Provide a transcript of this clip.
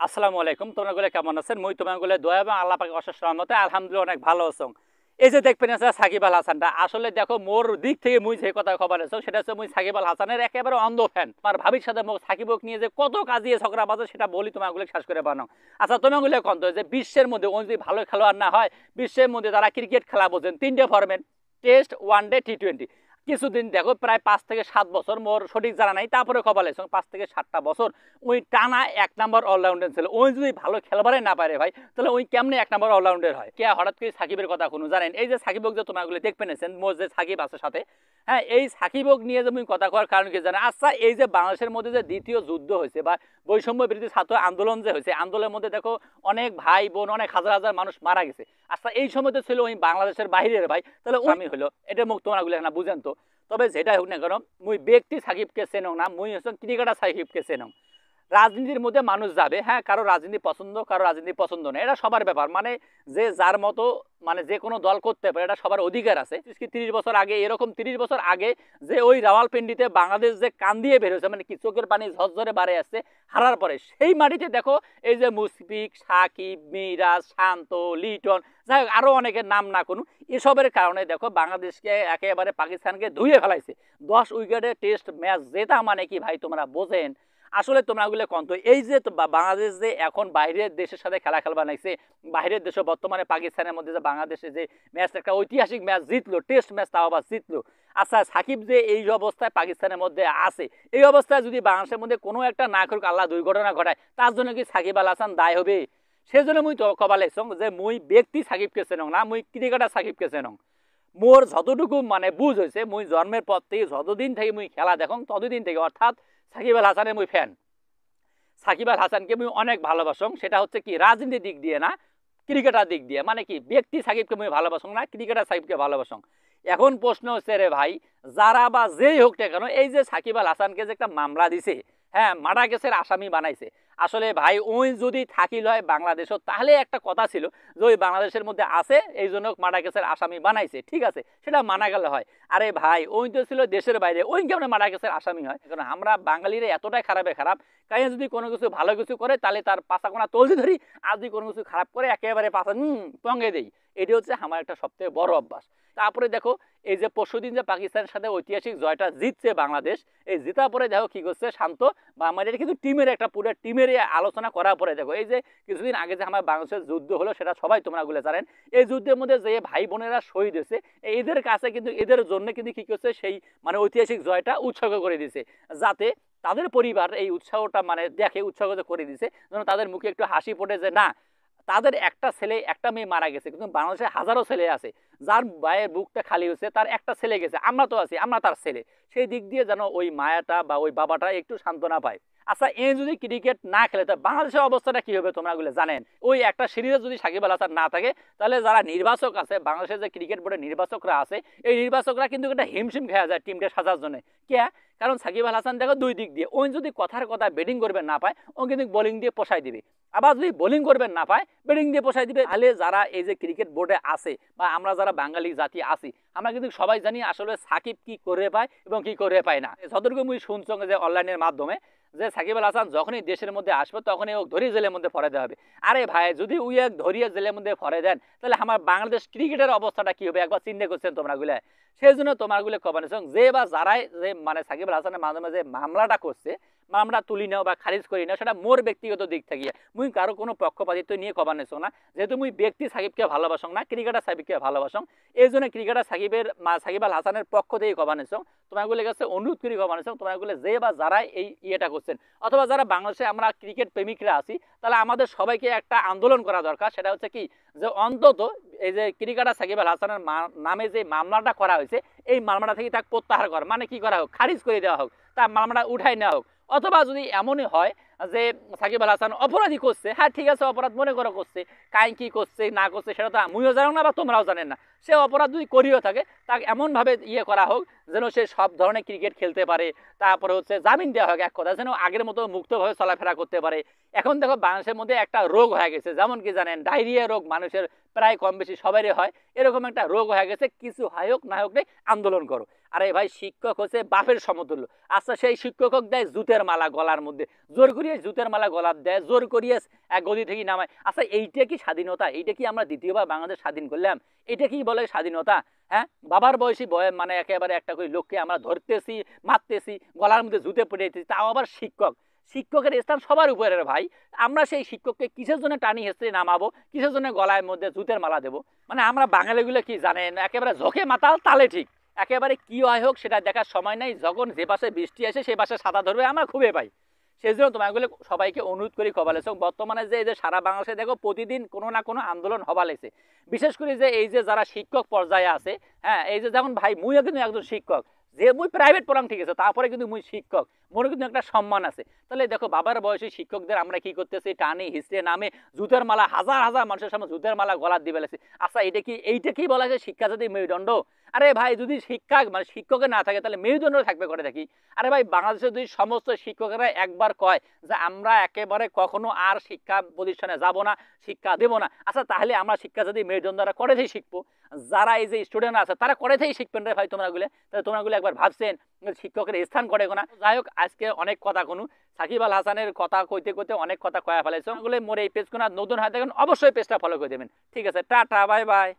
আসসালামু আলাইকুম। তোমরা গুলো কেমন আছেন? মুই তোমার গুলো দয়া এবং আল্লাহ পাকের অশেষ রহমতে আলহামদুলিল্লাহ অনেক ভালো আছো। এই যে দেখবেন আছে সাকিব আল হাসানটা, আসলে দেখো মোর দিক থেকে মুই যে কথা খবর আছো সেটা হচ্ছে মুই সাকিব আল হাসানের একেবারে অন্ধ ফ্যান। আমার ভাবির সাথে মুখ সাকিবক নিয়ে যে কত কাজিয়ে ঝগড়া বাজে সেটা বলি তোমার গুলো শেষ করে বানাও। আচ্ছা তোমার গুলো কন্ত যে বিশ্বের মধ্যে ওই যদি ভালো খেলোয়াড় না হয়, বিশ্বের মধ্যে তারা ক্রিকেট খেলা বোঝেন তিনটে ফরম্যাট, টেস্ট, ওয়ানডে, টি-20। কিছুদিন দেখো প্রায় 5 থেকে 7 বছর মোর সঠিক জানা নাই, তারপরে খবর লাগছে 5 থেকে 7টা বছর ওই টানা 1 নম্বর অলরাউন্ডার ছিল। ওই যদি ভালো খেলবারে না পারে ভাই, তাহলে ওই কেমনে 1 নম্বর অলরাউন্ডার হয়? কে হঠাৎ করে সাকিবের কথা কোনো জানেন? এই যে সাকিবক যে তোমাগুলো দেখবে নেছেন, মোর যে সাকিব আছে সাথে, হ্যাঁ এই সাকিবক নিয়ে যে মুই কথা কওয়ার কারণ কি জানেন? আচ্ছা এই যে বাংলাদেশের মধ্যে যে দ্বিতীয় যুদ্ধ হয়েছে বা বৈষম্য বিরোধী ছাত্র আন্দোলন যে হয়েছে, আন্দোলনের মধ্যে দেখো অনেক ভাই বোন অনেক হাজার হাজার মানুষ মারা গেছে। আচ্ছা এই সময় তো ছিল ওই বাংলাদেশের বাইরের ভাই, তাহলে আমি হলো এটা মুখ তোমাগুলো না বুঝেন তো। তবে যেটা হোক না কেন, মুই ব্যক্তি সাকিবকে চেনং না, মুই হচ্ছে ক্রিকেটার সাকিবকে চেনং। রাজনীতির মধ্যে মানুষ যাবে, হ্যাঁ কারো রাজনীতি পছন্দ কারো রাজনীতি পছন্দ নেই, এটা সবার ব্যাপার। মানে যে যার মতো মানে যে কোনো দল করতে পারে, এটা সবার অধিকার আছে। 30 বছর আগে এরকম 30 বছর আগে যে ওই রাওয়ালপিন্ডিতে বাংলাদেশ যে কান দিয়ে বেরোছে, মানে কি চোখের পানি ঝরঝরে বাড়ে আসছে হারার পরে, সেই মাটিতে দেখো এই যে মুশফিক, সাকিব, মিরাজ, শান্ত, লিটন, যাই হোক আরো অনেকের নাম না কোনো, এসবের কারণে দেখো বাংলাদেশকে একেবারে পাকিস্তানকে ধুয়ে ফেলাইছে। 10 উইকেটে টেস্ট ম্যাচ জেতা মানে কি ভাই তোমরা বোঝেন? আসলে তোমরা গুলো কন্ত এই যে বাংলাদেশ যে এখন বাইরের দেশের সাথে খেলা খেলবা নাইছে, বাইরের দেশে বর্তমানে পাকিস্তানের মধ্যে যে বাংলাদেশে যে ম্যাচ, একটা ঐতিহাসিক ম্যাচ জিতলো, টেস্ট ম্যাচ তাও আবার জিতলো। আচ্ছা সাকিব যে এই অবস্থায় পাকিস্তানের মধ্যে আছে, এই অবস্থায় যদি বাংলাদেশের মধ্যে কোনো একটা না করুক আল্লাহ দুর্ঘটনা ঘটায়, তার জন্য কি সাকিব আল হাসান দায় হবে? সেজন্য মুই কবা লাগছ যে মুই ব্যক্তি সাকিবকে চেনং না, মুই ক্রিকেটার সাকিবকে চেনং। মোর যতটুকু মানে বুঝ হয়েছে, মুই জন্মের পর থেকে যতদিন থেকে মুই খেলা দেখং ততদিন থেকে, অর্থাৎ সাকিব আল হাসানের মুই ফ্যান। সাকিব আল হাসানকে মুই অনেক ভালোবাসং, সেটা হচ্ছে কি রাজনীতির দিক দিয়ে না, ক্রিকেটার দিক দিয়ে। মানে কি ব্যক্তি সাকিবকে মুই ভালোবাসং না, ক্রিকেটার সাকিবকে ভালোবাসং। এখন প্রশ্ন হচ্ছে রে ভাই, যারা বা যেই হোক না কেন, এই যে সাকিব আল হাসানকে যে একটা মামলা দিছে, হ্যাঁ মারা গেছের আসামি বানাইছে, আসলে ভাই ওই যদি থাকিল হয় বাংলাদেশও, তাহলে একটা কথা ছিল যে ওই বাংলাদেশের মধ্যে আছে এই জন্য মারা গেছের আসামি বানাইছে, ঠিক আছে সেটা মানা গেলে হয়। আরে ভাই ওই তো ছিল দেশের বাইরে, ওই কেমন মারা গেছের আসামি হয়? কারণ আমরা বাঙালিরা এতটাই খারাপে খারাপ, কাজে যদি কোনো কিছু ভালো কিছু করে তাহলে তার পাশা কোনা তলতে ধরি, আর যদি কোনো কিছু খারাপ করে একেবারে পাশা টঙ্গে দেই। এটি হচ্ছে আমার একটা সবথেকে বড় অভ্যাস। তারপরে দেখো এই যে পরশুদিন যে পাকিস্তানের সাথে ঐতিহাসিক জয়টা জিতছে বাংলাদেশ, এই জেতার পরে দেখো কি করছে শান্ত, বা আমাদের কিন্তু টিমের একটা পুরো টিমের আলোচনা করার পরে দেখো এই যে কিছুদিন আগে যে আমার বাংলাদেশের যুদ্ধ হলো, সেটা সবাই তোমরা গুলো জানেন। এই যুদ্ধের মধ্যে যে ভাই বোনেরা শহীদ হয়েছে, এদের কাছে কিন্তু এদের জন্য কিন্তু কি করছে সেই মানে ঐতিহাসিক জয়টা উৎসর্গ করে দিছে, যাতে তাদের পরিবার এই উৎসাহটা মানে দেখে উৎসর্গ করে দিছে, যেন তাদের মুখে একটু হাসি ফোটে যে না তাদের একটা ছেলে একটা মেয়ে মারা গেছে, কিন্তু বাংলাদেশে হাজারো ছেলে আছে যার ভাইয়ের বুকটা খালি হয়েছে, তার একটা ছেলে গেছে, আমরা তো আছি, আমরা তার ছেলে। সেই দিক দিয়ে যেন ওই মায়াটা বা ওই বাবাটা একটু সান্ত্বনা পায়। আচ্ছা এই যদি ক্রিকেট না খেলে তো বাংলাদেশের অবস্থাটা কি হবে তোমরা গুলো জানেন? ওই একটা সিরিজে যদি সাকিব আল হাসান না থাকে, তাহলে যারা নির্বাচক আছে বাংলাদেশের যে ক্রিকেট বোর্ডের নির্বাচকরা আছে, এই নির্বাচকরা কিন্তু একটা হিমশিম খেয়া যায় টিমটা সাজার জন্য। কে? কারণ সাকিব আল হাসান দেখো দুই দিক দিয়ে, ওই যদি কথার কথা ব্যাটিং করবেন না পায়, ও কিন্তু বোলিং দিয়ে পোষায় দিবে, আবার যদি বোলিং করবেন না পায় ব্যাটিং দিয়ে পোষায় দিবে। তাহলে যারা এই যে ক্রিকেট বোর্ডে আছে বা আমরা যারা বাঙালি জাতি আছি, আমরা কিন্তু সবাই জানি আসলে সাকিব কি করে পায় এবং কি করে পায় না। যতটুকু মুই শুনছ যে অনলাইনের মাধ্যমে যে সাকিব আল হাসান যখনই দেশের মধ্যে আসবে তখনই ও ধরিয়ে জেলের মধ্যে ফরে দেওয়া হবে। আরে ভাই যদি উই এক ধরিয়ে জেলের মধ্যে ফরে দেন, তাহলে আমার বাংলাদেশ ক্রিকেটের অবস্থাটা কি হবে একবার চিন্তা করছেন তোমরা গুলা? সেই জন্য তোমার গুলো কমানো যে বা যারাই যে মানে সাকিব আল হাসানের মাধ্যমে যে মামলাটা করছে, মামলা তুলি নাও বা খারিজ করি নাও, সেটা মোর ব্যক্তিগত দিক থেকে মুই কারো কোনো পক্ষপাতিত্ব নিয়ে কবানেছ না, যেহেতু মুই ব্যক্তি সাকিবকে ভালোবাসং না, ক্রিকেটার সাকিবকে ভালোবাসং। এই জন্য ক্রিকেটার সাকিব আল হাসানের পক্ষ থেকে কবানেছ, তোমাগুলোর কাছে অনুরোধ করি কবানেছ, তোমাগুলো যে বা যারা এই ইয়েটা করছেন, অথবা যারা বাংলাদেশে আমরা ক্রিকেট প্রেমিকরা আছি, তাহলে আমাদের সবাইকে একটা আন্দোলন করা দরকার। সেটা হচ্ছে কি যে অন্তত এই যে ক্রিকেটার সাকিব আল হাসানের নামে যে মামলাটা করা হয়েছে, এই মামলাটা থেকে তাকে প্রত্যাহার করা, মানে কি করা হোক, খারিজ করে দেওয়া হোক, তার মামলাটা উঠাই নেওয়া হোক। অথবা যদি এমনই হয় যে সাকিব আল হাসান অপরাধী করছে, হ্যাঁ ঠিক আছে অপরাধ মনে করো করছে, কাই কি করছে না করছে সেটা তো আমিও জানো না বা তোমরাও জানেন না, সে অপরাধ যদি করিও থাকে তাকে এমনভাবে ইয়ে করা হোক যেন সে সব ধরনের ক্রিকেট খেলতে পারে। তারপরে হচ্ছে জামিন দেওয়া হোক, এক কথা যেন আগের মতো মুক্তভাবে চলাফেরা করতে পারে। এখন দেখো বাংলাদেশের মধ্যে একটা রোগ হয়ে গেছে, যেমন কি জানেন ডায়রিয়া রোগ মানুষের প্রায় কম বেশি সবারই হয়, এরকম একটা রোগ হয়ে গেছে, কিছু হয় হোক না হোক আন্দোলন করো। আরে ভাই শিক্ষক হচ্ছে বাপের সমতুল্য। আচ্ছা সেই শিক্ষক দেয় জুতের মালা গলার মধ্যে, জোর করিয়ে জুতের মালা গলার দেয়, জোর করিয়ে এক গদি থেকে নামায়। আচ্ছা এইটা কি স্বাধীনতা? এইটা কি আমরা দ্বিতীয়বার বাংলাদেশ স্বাধীন করলাম? এটা কি বলে স্বাধীনতা? হ্যাঁ, বাবার বয়সী মানে একেবারে একটা করে লোককে আমরা ধরতেছি, মারতেছি, গলার মধ্যে জুতে পড়েছি, তাও আবার শিক্ষক। শিক্ষকের স্থান সবার উপরে ভাই। আমরা সেই শিক্ষককে কিসের জন্য টানি হেসড়ে নামাবো, কিসের জন্য গলায় মধ্যে জুতের মালা দেবো? মানে আমরা বাঙালিগুলো কি জানেন, একেবারে ঝোঁকে মাতাল তালে ঠিক। একেবারে কি হয় হোক সেটা দেখার সময় নাই, যখন যে পাশে বৃষ্টি আসে সেই পাশে ছাতা ধরবে আমরা খুবই পাই। সেই জন্য তোমাগুলো সবাইকে অনুরোধ করি কবালেছে। বর্তমানে যে এই যে সারা বাংলাদেশে দেখো প্রতিদিন কোনো না কোনো আন্দোলন হবালেছে, বিশেষ করে যে এই যে যারা শিক্ষক পর্যায়ে আছে, হ্যাঁ এই যে যেমন ভাই মুইও কিন্তু একজন শিক্ষক, যে মুই প্রাইভেট পড়াম ঠিক আছে, তারপরে কিন্তু মুই শিক্ষক, মনে কিন্তু একটা সম্মান আছে। তাহলে দেখো বাবার বয়সী শিক্ষকদের আমরা কি করতেছি, টানি হিসড়ে নামে জুতের মালা, হাজার হাজার মানুষের সামনে জুতের মালা গলার দিয়ে ফেলেছি। আচ্ছা এইটা কি বলা যায় শিক্ষা যদি মেরুদণ্ড? আরে ভাই যদি শিক্ষা মানে শিক্ষকের না থাকে তাহলে মেরুদণ্ড থাকবে করে থাকি? আরে ভাই বাংলাদেশের যদি সমস্ত শিক্ষকেরা একবার কয় যে আমরা একেবারে কখনো আর শিক্ষা প্রতিষ্ঠানে যাব না, শিক্ষা দেব না, আচ্ছা তাহলে আমরা শিক্ষা যদি মেরুদণ্ডরা করেতেই শিখবো। যারা এই যে স্টুডেন্ট আছে তারা করেতেই শিখবেন রে ভাই। তোমরাগুলো তাহলে তোমরাগুলো একবার ভাবছেন শিক্ষকের স্থান করে না? যাই হোক আজকে অনেক কথা কোনো সাকিব আল হাসানের কথা কইতে কইতে অনেক কথা কয়া ফেলাইছো। মোর এই পেজ কোন নতুন হয় দেখেন অবশ্যই পেজটা ফলো করে দেবেন। ঠিক আছে, টাটা, বাই বাই।